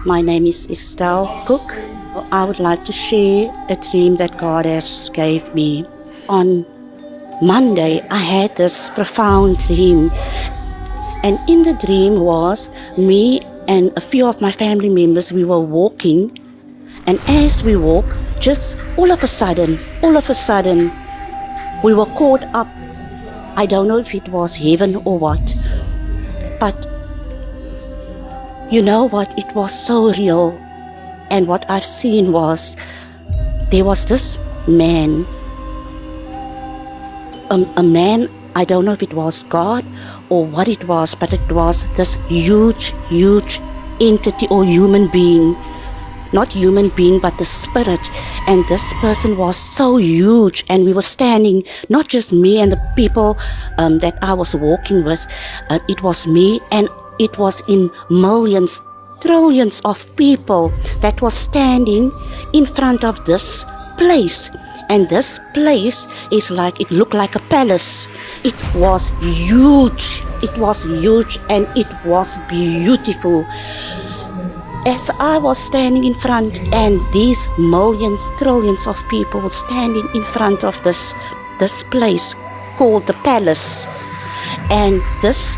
My name is Estelle Cook. I would like to share a dream that God has gave me. On Monday, I had this profound dream. And in the dream was me and a few of my family members, we were walking. And as we walked, just all of a sudden, we were caught up. I don't know if it was heaven or what. But you know what? It was so real. And what I've seen was, there was this man, a man, I don't know if it was God or what it was, but it was this huge entity or human being. Not human being, but the spirit. And this person was so huge, and we were standing, not just me and the people that I was walking with. It was me, and it was in millions, trillions of people that was standing in front of this place. And this place is like, it looked like a palace. It was huge. And it was beautiful. As I was standing in front, and these millions, trillions of people were standing in front of this place called the palace. And this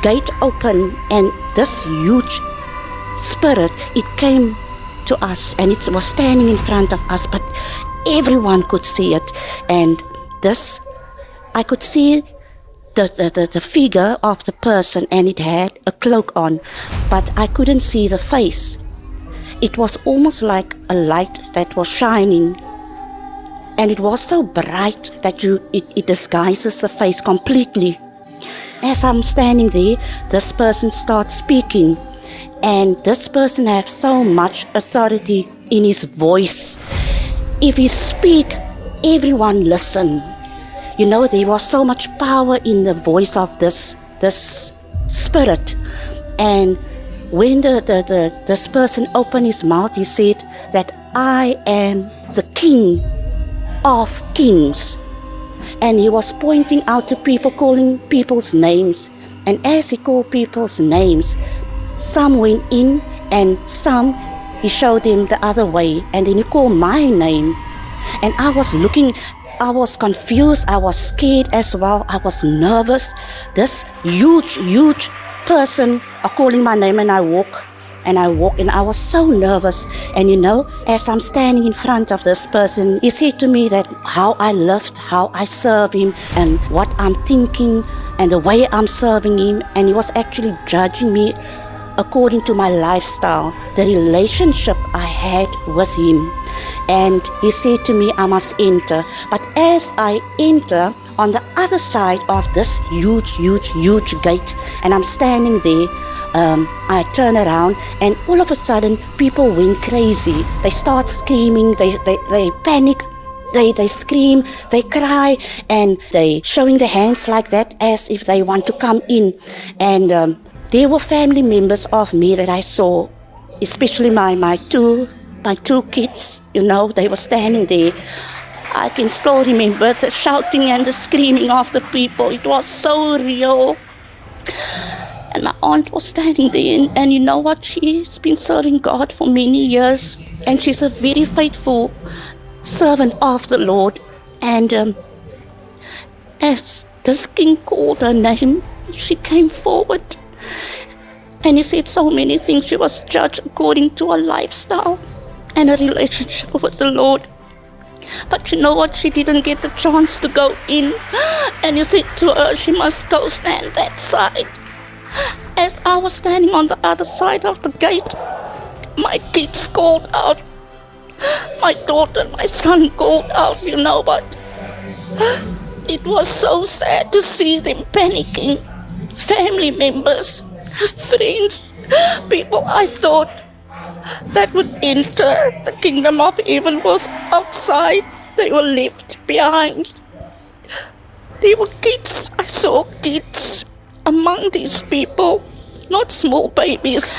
gate opened, and this huge spirit, it came to us, and it was standing in front of us, but everyone could see it. And this, I could see the figure of the person, and it had a cloak on, but I couldn't see the face. It was almost like a light that was shining, and it was so bright that it disguises the face completely. As I'm standing there, this person starts speaking, and this person has so much authority in his voice. If he speak, everyone listen. You know, there was so much power in the voice of this spirit. And when this person opened his mouth, he said that I am the King of Kings. And he was pointing out to people, calling people's names. And as he called people's names, some went in and some he showed them the other way. And then he called my name. And I was looking, I was confused, I was scared as well, I was nervous. This huge person calling my name, and I walk and I was so nervous. And you know, as I'm standing in front of this person, he said to me that how I lived, how I serve him, and what I'm thinking, and the way I'm serving him. And he was actually judging me according to my lifestyle, the relationship I had with him. And he said to me, I must enter. But as I enter, on the other side of this huge gate, and I'm standing there, I turn around, and all of a sudden, people went crazy. They start screaming, they panic, they scream, they cry, and they showing their hands like that as if they want to come in. And there were family members of me that I saw, especially my two kids, you know, they were standing there. I can still remember the shouting and the screaming of the people. It was so real. And my aunt was standing there, and you know what? She's been serving God for many years, and she's a very faithful servant of the Lord. And as this king called her name, she came forward. And he said so many things. She was judged according to her lifestyle and a relationship with the Lord. But you know what? She didn't get the chance to go in. And he said to her, she must go stand that side. As I was standing on the other side of the gate, my kids called out. My daughter and my son called out, you know what? It was so sad to see them panicking. Family members, friends, people I thought that would enter the kingdom of heaven was outside. They were left behind. There were kids. I saw kids among these people. Not small babies,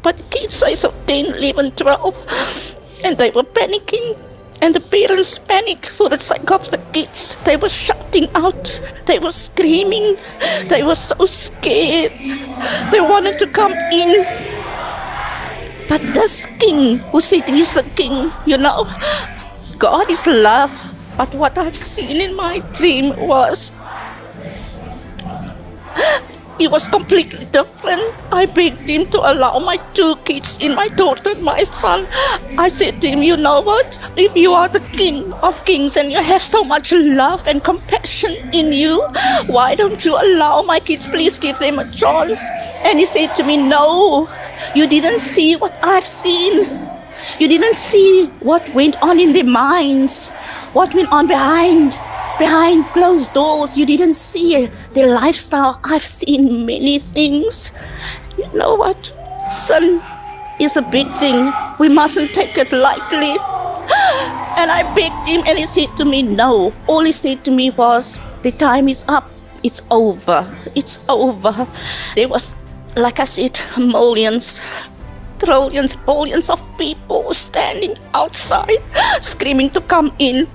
but kids, I saw 10, 11, 12. And they were panicking. And the parents panicked for the sake of the kids. They were shouting out. They were screaming. They were so scared. They wanted to come in. But this king who said he's the king, God is love. But what I've seen in my dream it was completely different. I begged him to allow my 2 kids, my daughter and my son. I said to him, you know what? If you are the King of Kings and you have so much love and compassion in you, why don't you allow my kids? Please give them a chance. And he said to me, no, you didn't see what I've seen. You didn't see what went on in their minds, what went on behind closed doors. You didn't see their lifestyle. I've seen many things. You know what? Sin is a big thing. We mustn't take it lightly. And I begged him and he said to me, no. All he said to me was, the time is up. It's over. It's over. There was, like I said, millions, trillions, billions of people standing outside screaming to come in.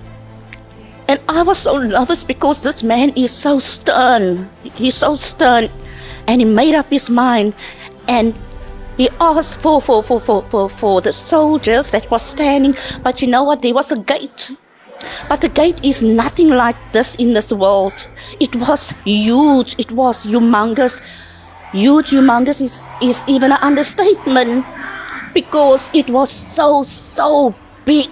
And I was so nervous because this man is so stern. He's so stern. And he made up his mind. And he asked for the soldiers that was standing. But you know what? There was a gate. But the gate is nothing like this in this world. It was huge. It was humongous. Huge, humongous is even an understatement. Because it was so big.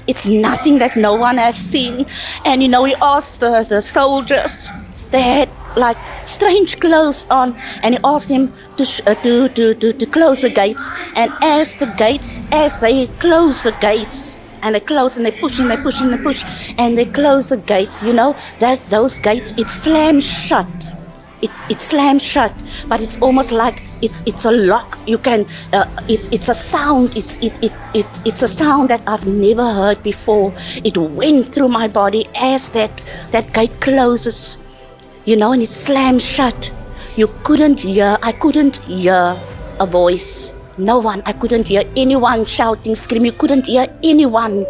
It's nothing that no one has seen. And he asked the soldiers, they had like strange clothes on, and he asked them to close the gates. And as they close the gates, and they close and they push and they push and they push, and they close the gates, that those gates, it slams shut. It slams shut, but it's almost like it's a lock. You can it's a sound. It's a sound that I've never heard before. It went through my body as that gate closes, and it slams shut. I couldn't hear a voice. No one. I couldn't hear anyone shouting, screaming. You couldn't hear anyone.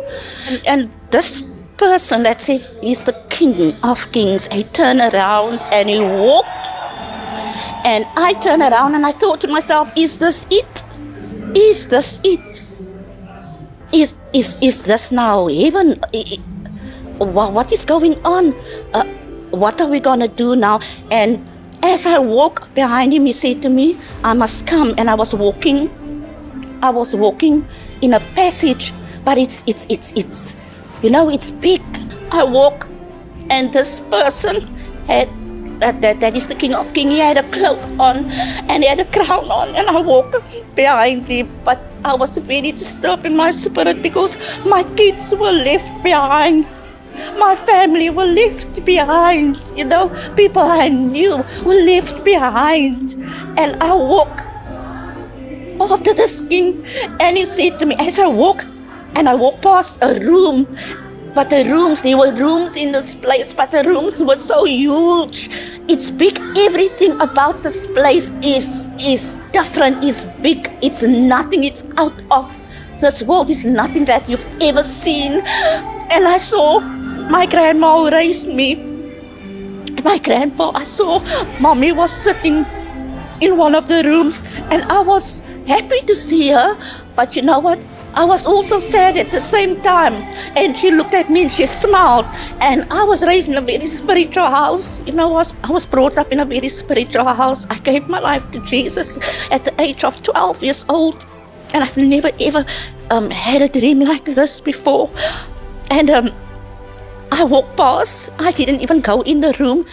And this person that said he's the King of Kings, he turned around and he walked. And I turned around and I thought to myself, is this it? Is this it? Is this now heaven? What is going on? What are we going to do now? And as I walked behind him, he said to me, I must come. And I was walking in a passage, but it's big. I walk, and this person had that is the King of Kings. He had a cloak on and he had a crown on, and I walked behind him. But I was very disturbed in my spirit because my kids were left behind. My family were left behind. People I knew were left behind. And I walked after this king, and he said to me, as I walked past a room. But there were rooms in this place, but the rooms were so huge. It's big. Everything about this place is different, is big. It's nothing. It's out of this world. It's nothing that you've ever seen. And I saw my grandma who raised me. My grandpa, I saw mommy was sitting in one of the rooms, and I was happy to see her. But you know what? I was also sad at the same time. And she looked at me and she smiled. And I was raised in a very spiritual house. I was brought up in a very spiritual house. I gave my life to Jesus at the age of 12 years old. And I've never ever had a dream like this before. And I walked past. I didn't even go in the room.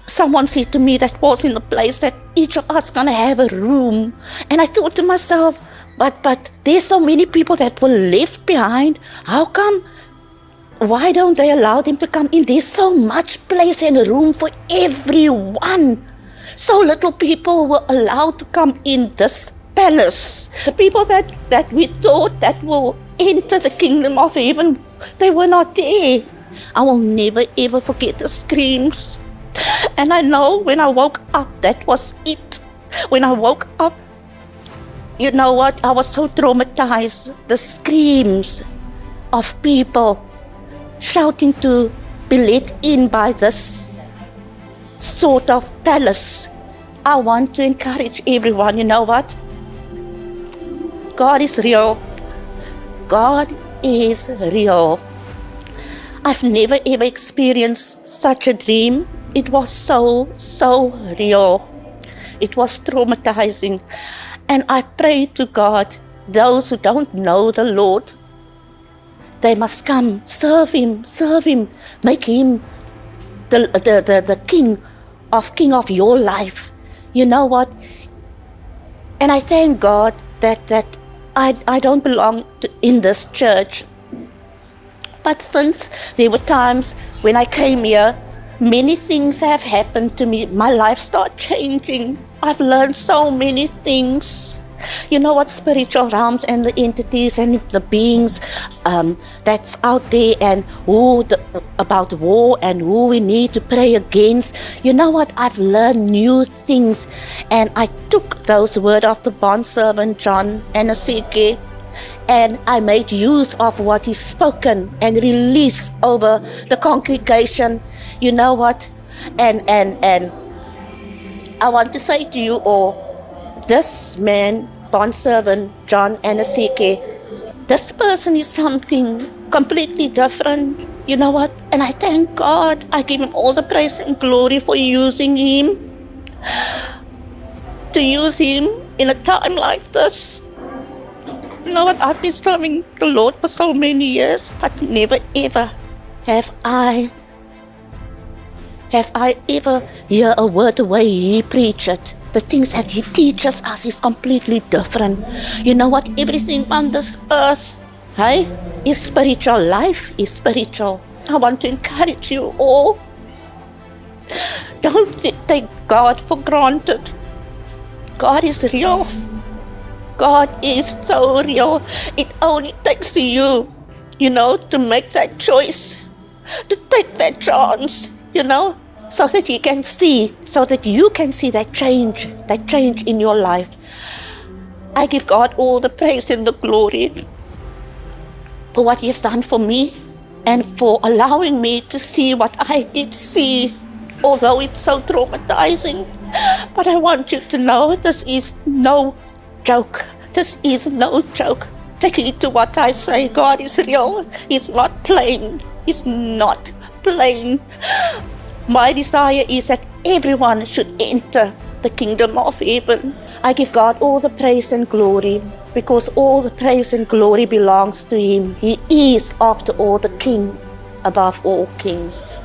Someone said to me that was in the place that each of us gonna have a room. And I thought to myself, but there's so many people that were left behind. How come? Why don't they allow them to come in? There's so much place and room for everyone. So little people were allowed to come in this palace. The people that we thought that will enter the kingdom of heaven, they were not there. I will never ever forget the screams. And I know when I woke up, that was it. When I woke up, you know what? I was so traumatized. The screams of people shouting to be let in by this sort of palace. I want to encourage everyone, you know what? God is real. God is real. I've never ever experienced such a dream. It was so real. It was traumatizing. And I pray to God, those who don't know the Lord, they must come, serve Him, make Him the King of your life. You know what? And I thank God that I don't belong in this church. But since there were times when I came here, many things have happened to me. My life started changing. I've learned so many things. You know what? Spiritual realms and the entities and the beings that's out there, and about war and who we need to pray against. You know what? I've learned new things, and I took those words of the bondservant John Anosike, and I made use of what he's spoken and released over the congregation. You know what? And I want to say to you all, this man, bondservant John Anosike, this person is something completely different. You know what? And I thank God. I give Him all the praise and glory for using him, to use him in a time like this. You know what? I've been serving the Lord for so many years, but never ever have I ever heard a word the way he preached it. The things that he teaches us is completely different. You know what? Everything on this earth, hey, is spiritual. Life is spiritual. I want to encourage you all. Don't take God for granted. God is real. God is so real. It only takes you, to make that choice, to take that chance, so that you can see that change in your life. I give God all the praise and the glory for what He has done for me and for allowing me to see what I did see, although it's so traumatizing. But I want you to know this is no joke. This is no joke. Take heed to what I say. God is real. He's not playing. He's not playing. My desire is that everyone should enter the kingdom of heaven. I give God all the praise and glory, because all the praise and glory belongs to Him. He is, after all, the King above all kings.